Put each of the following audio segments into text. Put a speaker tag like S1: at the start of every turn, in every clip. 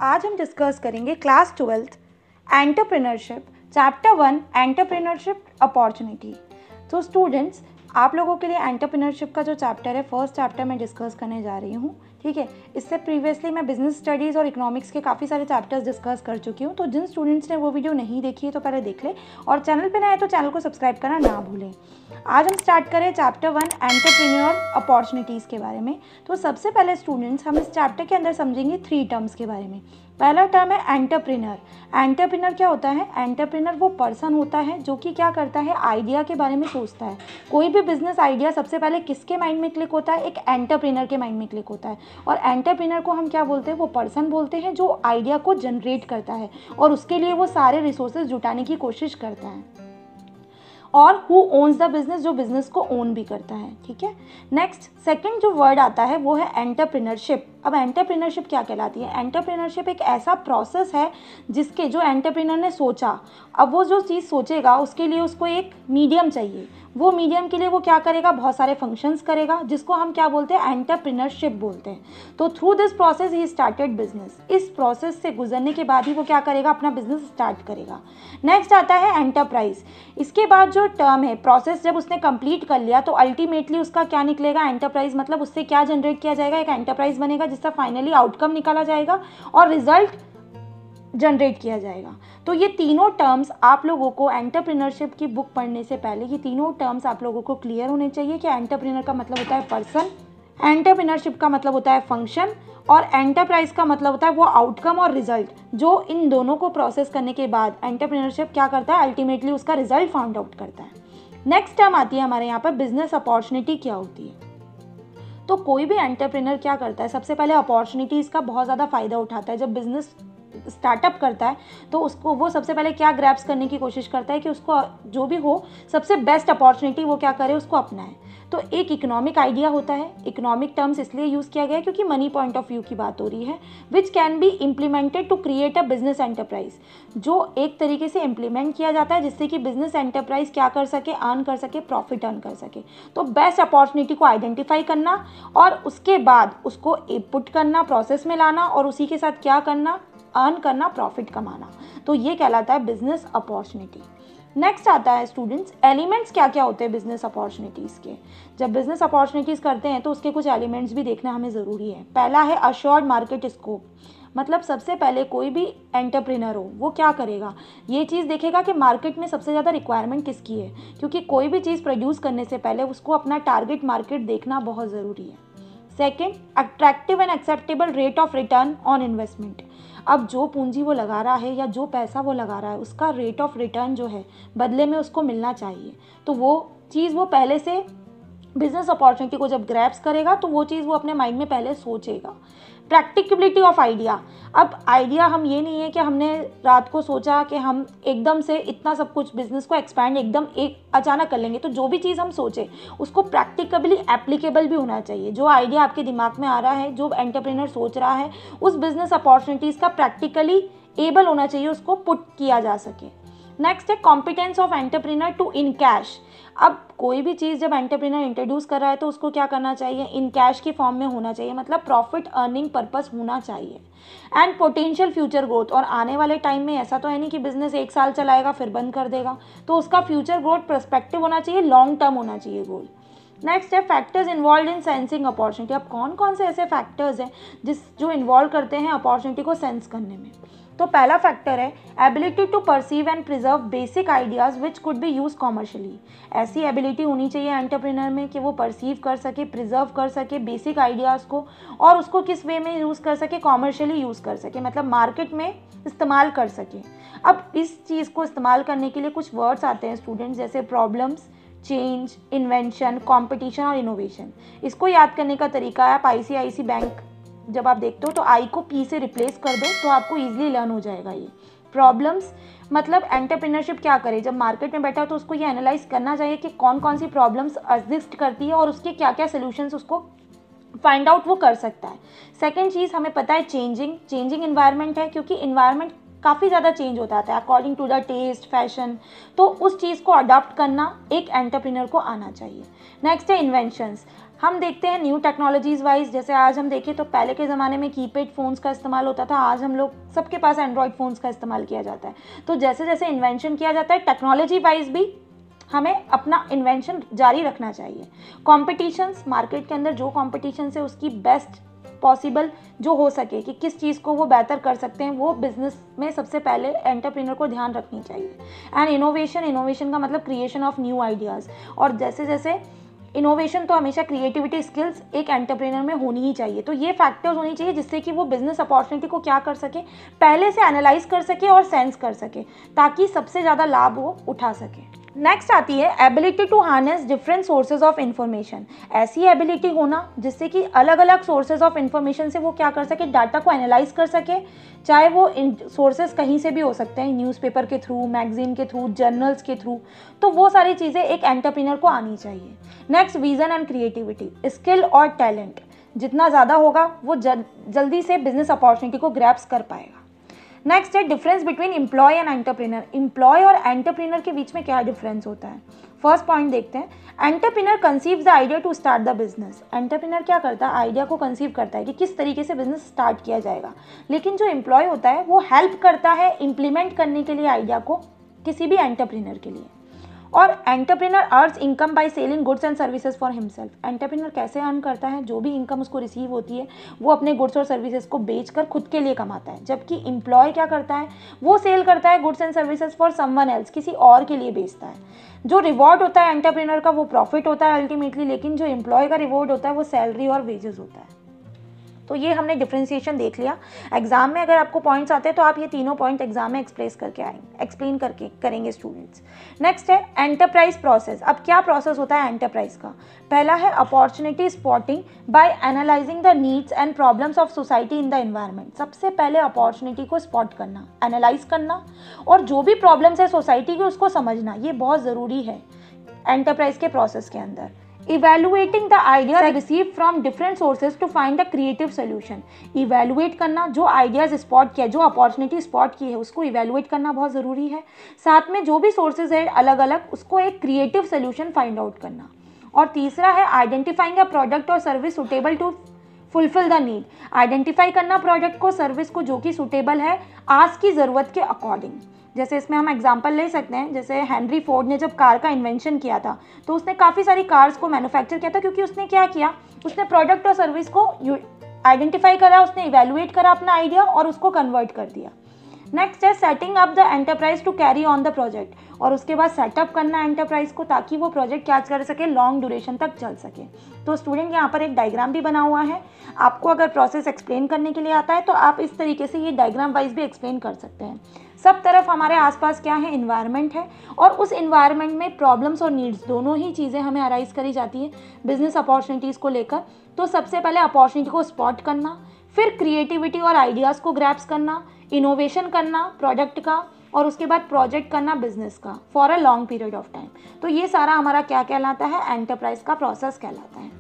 S1: आज हम डिस्कस करेंगे class 12th entrepreneurship chapter 1 entrepreneurship opportunity. तो स्टूडेंट्स, आप लोगों के लिए एंटरप्रेन्योरशिप का जो चैप्टर है फर्स्ट चैप्टर मैं डिस्कस करने जा रही हूँ। ठीक है, इससे प्रीवियसली मैं बिजनेस स्टडीज़ और इकोनॉमिक्स के काफ़ी सारे चैप्टर्स डिस्कस कर चुकी हूँ। तो जिन स्टूडेंट्स ने वो वीडियो नहीं देखी है तो पहले देख लें, और चैनल पे नए हैं तो चैनल को सब्सक्राइब करना ना भूलें। आज हम स्टार्ट करें चैप्टर 1 एंटरप्रेन्योर अपॉर्चुनिटीज़ के बारे में। तो सबसे पहले स्टूडेंट्स, हम इस चैप्टर के अंदर समझेंगे 3 टर्म्स के बारे में। पहला टर्म है एंटरप्रेन्योर। एंटरप्रेन्योर क्या होता है? एंटरप्रेन्योर वो पर्सन होता है जो कि क्या करता है, आइडिया के बारे में सोचता है। कोई भी बिजनेस आइडिया सबसे पहले किसके माइंड में क्लिक होता है? एक एंटरप्रेन्योर के माइंड में क्लिक होता है। और एंटरप्रेन्योर को हम क्या बोलते हैं? वो पर्सन बोलते हैं जो आइडिया को जनरेट करता है और उसके लिए वो सारे रिसोर्सेज जुटाने की कोशिश करता है। और हु ओन्स द बिजनेस, जो बिजनेस को ओन भी करता है। ठीक है, नेक्स्ट सेकंड जो वर्ड आता है वो है एंटरप्रेन्योरशिप। अब एंटरप्रेन्योरशिप क्या कहलाती है? एंटरप्रेन्योरशिप एक ऐसा प्रोसेस है जिसके जो एंटरप्रेन्योर ने सोचा, अब वो जो चीज़ सोचेगा उसके लिए उसको एक मीडियम चाहिए। वो मीडियम के लिए वो क्या करेगा? बहुत सारे फंक्शंस करेगा, जिसको हम क्या बोलते हैं? एंटरप्रेन्योरशिप बोलते हैं। तो through this process he started business. इस प्रोसेस से गुजरने के बाद ही वो क्या करेगा? अपना बिजनेस स्टार्ट करेगा। नेक्स्ट आता है एंटरप्राइज। इसके बाद जो टर्म है, प्रोसेस जब उसने कंप्लीट कर लिया तो अल्टीमेटली उसका क्या निकलेगा? एंटरप्राइज। मतलब उससे क्या जनरेट किया जाएगा? एक एंटरप्राइज बनेगा जिसका फाइनली आउटकम निकाला जाएगा और रिजल्ट जनरेट किया जाएगा। तो ये तीनों टर्म्स आप लोगों को एंटरप्रेन्योरशिप की बुक पढ़ने से पहले ये तीनों टर्म्स आप लोगों को क्लियर होने चाहिए कि एंटरप्रेन्योर का मतलब होता है पर्सन, एंटरप्रेन्योरशिप का मतलब होता है फंक्शन, और एंटरप्राइज का मतलब होता है वो आउटकम और रिजल्ट, जो इन दोनों को प्रोसेस करने के बाद एंटरप्रेन्योरशिप क्या करता है? अल्टीमेटली उसका रिजल्ट फाइंड आउट करता है। नेक्स्ट टर्म आती है हमारे यहाँ पर बिजनेस अपॉर्चुनिटी क्या होती है। तो कोई भी एंटरप्रेन्योर क्या करता है? सबसे पहले अपॉर्चुनिटीज़ का बहुत ज़्यादा फ़ायदा उठाता है। जब बिजनेस स्टार्टअप करता है तो उसको वो सबसे पहले क्या ग्रैब्स करने की कोशिश करता है कि उसको जो भी हो सबसे बेस्ट अपॉर्चुनिटी वो क्या करे? उसको अपनाए। तो एक इकोनॉमिक आइडिया होता है। इकोनॉमिक टर्म्स इसलिए यूज़ किया गया है क्योंकि मनी पॉइंट ऑफ व्यू की बात हो रही है। Which can be implemented to create a business enterprise, जो एक तरीके से इम्प्लीमेंट किया जाता है जिससे कि बिजनेस एंटरप्राइज क्या कर सके? अर्न कर सके, प्रॉफिट अर्न कर सके। तो बेस्ट अपॉर्चुनिटी को आइडेंटिफाई करना और उसके बाद उसको पुट करना, प्रोसेस में लाना और उसी के साथ क्या करना? अर्न करना, प्रॉफिट कमाना। तो ये कहलाता है बिजनेस अपॉर्चुनिटी। नेक्स्ट आता है स्टूडेंट्स, एलिमेंट्स क्या क्या होते हैं बिजनेस अपॉर्चुनिटीज़ के। जब बिजनेस अपॉर्चुनिटीज़ करते हैं तो उसके कुछ एलिमेंट्स भी देखना हमें ज़रूरी है। पहला है अश्योर्ड मार्केट स्कोप। मतलब सबसे पहले कोई भी एंटरप्रेन्योर हो वो क्या करेगा? ये चीज़ देखेगा कि मार्केट में सबसे ज़्यादा रिक्वायरमेंट किसकी है, क्योंकि कोई भी चीज़ प्रोड्यूस करने से पहले उसको अपना टारगेट मार्केट देखना बहुत ज़रूरी है। Second, attractive and acceptable rate of return on investment. अब जो पूंजी वो लगा रहा है या जो पैसा वो लगा रहा है उसका रेट ऑफ रिटर्न जो है बदले में उसको मिलना चाहिए। तो वो चीज़ वो पहले से बिजनेस अपॉर्चुनिटी को जब ग्रैब्स करेगा तो वो चीज़ वो अपने माइंड में पहले सोचेगा। प्रैक्टिकेबिलिटी ऑफ आइडिया। अब आइडिया हम ये नहीं है कि हमने रात को सोचा कि हम एकदम से इतना सब कुछ बिजनेस को एक्सपैंड एकदम एक अचानक कर लेंगे। तो जो भी चीज़ हम सोचे उसको प्रैक्टिकली एप्लीकेबल भी होना चाहिए। जो आइडिया आपके दिमाग में आ रहा है, जो एंटरप्रेन्योर सोच रहा है, उस बिजनेस अपॉर्चुनिटीज़ का प्रैक्टिकली एबल होना चाहिए, उसको पुट किया जा सके। नेक्स्ट है competence of entrepreneur to encash. अब कोई भी चीज़ जब एंटरप्रेन्योर इंट्रोड्यूस कर रहा है तो उसको क्या करना चाहिए? इन कैश की फॉर्म में होना चाहिए, मतलब प्रॉफिट अर्निंग पर्पस होना चाहिए। एंड पोटेंशियल फ्यूचर ग्रोथ, और आने वाले टाइम में ऐसा तो है नहीं कि बिजनेस 1 साल चलाएगा फिर बंद कर देगा, तो उसका फ्यूचर ग्रोथ पर्सपेक्टिव होना चाहिए, लॉन्ग टर्म होना चाहिए गोल। नेक्स्ट है factors involve in sensing opportunity. अब कौन कौन से ऐसे फैक्टर्स हैं जो इन्वॉल्व करते हैं अपॉर्चुनिटी को सेंस करने में। तो पहला फैक्टर है ability to perceive and preserve basic ideas which could be use commercially. ऐसी एबिलिटी होनी चाहिए एंटरप्रेन्योर में कि वो परसीव कर सके, प्रिजर्व कर सके बेसिक आइडियाज़ को, और उसको किस वे में यूज़ कर सके? कॉमर्शियली यूज़ कर सके, मतलब मार्केट में इस्तेमाल कर सके। अब इस चीज़ को इस्तेमाल करने के लिए कुछ वर्ड्स आते हैं स्टूडेंट्स, जैसे प्रॉब्लम्स, चेंज, इन्वेंशन, कॉम्पिटिशन और इनोवेशन। इसको याद करने का तरीका है, आप ICICI बैंक जब आप देखते हो तो आई को पी से रिप्लेस कर दो तो आपको ईजिली लर्न हो जाएगा। ये प्रॉब्लम्स मतलब एंटरप्रेन्योरशिप क्या करे? जब मार्केट में बैठा तो उसको ये एनालाइज करना चाहिए कि कौन कौन सी प्रॉब्लम्स एग्जिस्ट करती है और उसके क्या क्या सोल्यूशंस उसको फाइंड आउट वो कर सकता है। सेकेंड चीज़ हमें पता है चेंजिंग इन्वायरमेंट है, क्योंकि इन्वायरमेंट काफ़ी ज़्यादा चेंज होता है according to the taste, fashion, तो उस चीज़ को अडॉप्ट करना एक एंटरप्रेन्योर को आना चाहिए। नेक्स्ट है इन्वेंशंस। हम देखते हैं न्यू टेक्नोलॉजीज़ वाइज, जैसे आज हम देखें तो पहले के ज़माने में कीपैड फ़ोन्स का इस्तेमाल होता था, आज हम लोग सबके पास एंड्रॉयड फ़ोन्स का इस्तेमाल किया जाता है। तो जैसे जैसे इन्वेंशन किया जाता है टेक्नोलॉजी वाइज भी हमें अपना इन्वेंशन जारी रखना चाहिए। कॉम्पिटिशन्स, मार्केट के अंदर जो कॉम्पिटिशन है उसकी बेस्ट पॉसिबल जो हो सके कि किस चीज़ को वो बेहतर कर सकते हैं, वो बिजनेस में सबसे पहले एंटरप्रेन्योर को ध्यान रखनी चाहिए। एंड इनोवेशन का मतलब क्रिएशन ऑफ न्यू आइडियाज़, और जैसे जैसे इनोवेशन तो हमेशा क्रिएटिविटी स्किल्स एक एंटरप्रेन्योर में होनी ही चाहिए। तो ये फैक्टर्स होनी चाहिए जिससे कि वो बिजनेस अपॉर्चुनिटी को क्या कर सके, पहले से एनालाइज कर सके और सेंस कर सके, ताकि सबसे ज़्यादा लाभ वो उठा सके। नेक्स्ट आती है ability to harness different sources of information. ऐसी एबिलिटी होना जिससे कि अलग अलग सोर्सेज ऑफ इंफॉर्मेशन से वो क्या कर सके, डाटा को एनालाइज कर सके, चाहे वो सोर्सेज कहीं से भी हो सकते हैं, न्यूज़पेपर के थ्रू, मैगजीन के थ्रू, जर्नल्स के थ्रू। तो वो सारी चीज़ें एक एंटरप्रेन्योर को आनी चाहिए। Next vision and creativity, skill और टैलेंट जितना ज़्यादा होगा वो जल्दी से बिजनेस अपॉर्चुनिटी को ग्रैब्स कर पाएगा। नेक्स्ट है difference between employ and entrepreneur. Employ और एंटरप्रेन्योर के बीच में क्या डिफरेंस होता है। फर्स्ट पॉइंट देखते हैं, entrepreneur conceives the idea to start the business. Entrepreneur क्या करता है, आइडिया को कंसीव करता है कि किस तरीके से बिजनेस स्टार्ट किया जाएगा, लेकिन जो एम्प्लॉय होता है वो हेल्प करता है इम्प्लीमेंट करने के लिए आइडिया को किसी भी एंटरप्रेन्योर के लिए। और entrepreneur earns income by selling goods and services for himself. Entrepreneur कैसे अर्न करता है, जो भी इनकम उसको रिसीव होती है वो अपने गुड्स और सर्विसेज को बेचकर खुद के लिए कमाता है, जबकि एम्प्लॉय क्या करता है, वो सेल करता है goods and services for someone else, किसी और के लिए बेचता है। जो रिवॉर्ड होता है एंटरप्रेन्योर का वो प्रॉफिट होता है अल्टीमेटली, लेकिन जो एम्प्लॉय का रिवॉर्ड होता है वो सैलरी और वेजेस होता है। तो ये हमने डिफ्रेंसिएशन देख लिया। एग्जाम में अगर आपको पॉइंट्स आते हैं तो आप ये तीनों पॉइंट एग्जाम में एक्सप्लेन करके करेंगे स्टूडेंट्स। नेक्स्ट है एंटरप्राइज प्रोसेस। अब क्या प्रोसेस होता है एंटरप्राइज का। पहला है opportunity spotting by analysing the needs and problems of society in the environment. सबसे पहले अपॉर्चुनिटी को स्पॉट करना, एनालाइज करना, और जो भी प्रॉब्लम्स है सोसाइटी की उसको समझना, ये बहुत ज़रूरी है एंटरप्राइज के प्रोसेस के अंदर। Evaluating the ideas received from different sources to find a creative solution। Evaluate करना, जो आइडियाज़ स्पॉट किया, जो अपॉर्चुनिटी स्पॉट की है उसको इवेलुएट करना बहुत ज़रूरी है। साथ में जो भी सोर्सेज है अलग अलग, उसको एक क्रिएटिव सोल्यूशन फाइंड आउट करना। और तीसरा है आइडेंटिफाइंग अ प्रोडक्ट और service suitable to fulfil the need. Identify करना प्रोडक्ट को, सर्विस को, जो कि सुटेबल है आज की ज़रूरत के अकॉर्डिंग। जैसे इसमें हम एग्जांपल ले सकते हैं, जैसे हेनरी फोर्ड ने जब कार का इन्वेंशन किया था तो उसने काफ़ी सारी कार्स को मैन्युफैक्चर किया था, क्योंकि उसने क्या किया, उसने प्रोडक्ट और सर्विस को आइडेंटिफाई करा, उसने इवेलुएट करा अपना आइडिया और उसको कन्वर्ट कर दिया। नेक्स्ट है setting up the enterprise to carry on the project. और उसके बाद सेटअप करना एंटरप्राइज को, ताकि वो प्रोजेक्ट क्या कर सके, लॉन्ग ड्यूरेशन तक चल सके। तो स्टूडेंट यहाँ पर एक डायग्राम भी बना हुआ है, आपको अगर प्रोसेस एक्सप्लेन करने के लिए आता है तो आप इस तरीके से ये डायग्राम वाइज भी एक्सप्लेन कर सकते हैं। सब तरफ हमारे आसपास क्या है, इन्वायरमेंट है, और उस इन्वायरमेंट में प्रॉब्लम्स और नीड्स दोनों ही चीज़ें हमें अराइज करी जाती है बिजनेस अपॉर्चुनिटीज़ को लेकर। तो सबसे पहले अपॉर्चुनिटी को स्पॉट करना, फिर क्रिएटिविटी और आइडियाज़ को ग्रैप्स करना, इनोवेशन करना प्रोडक्ट का, और उसके बाद प्रोजेक्ट करना बिजनेस का for a long period of time. तो ये सारा हमारा क्या कहलाता है, एंटरप्राइज का प्रोसेस कहलाता है।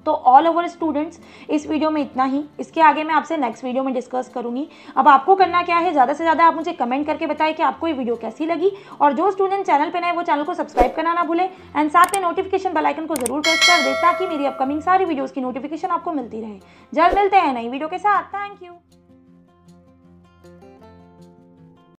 S1: तो ऑल ओवर स्टूडेंट्स इस वीडियो में इतना ही। इसके आगे मैं आपसे नेक्स्ट वीडियो में डिस्कस करूंगी। अब आपको करना क्या है, ज़्यादा से ज़्यादा आप मुझे कमेंट करके बताएं कि आपको ये वीडियो कैसी लगी, और जो स्टूडेंट चैनल पे नए वो चैनल को सब्सक्राइब करना ना भूलें, एंड साथ में नोटिफिकेशन बेल आइकन को जरूर प्रेस कर दें ताकि मेरी अपकमिंग सारी वीडियोज़ की नोटिफिकेशन आपको मिलती रहे। जल्द मिलते हैं नई वीडियो के साथ। Thank you.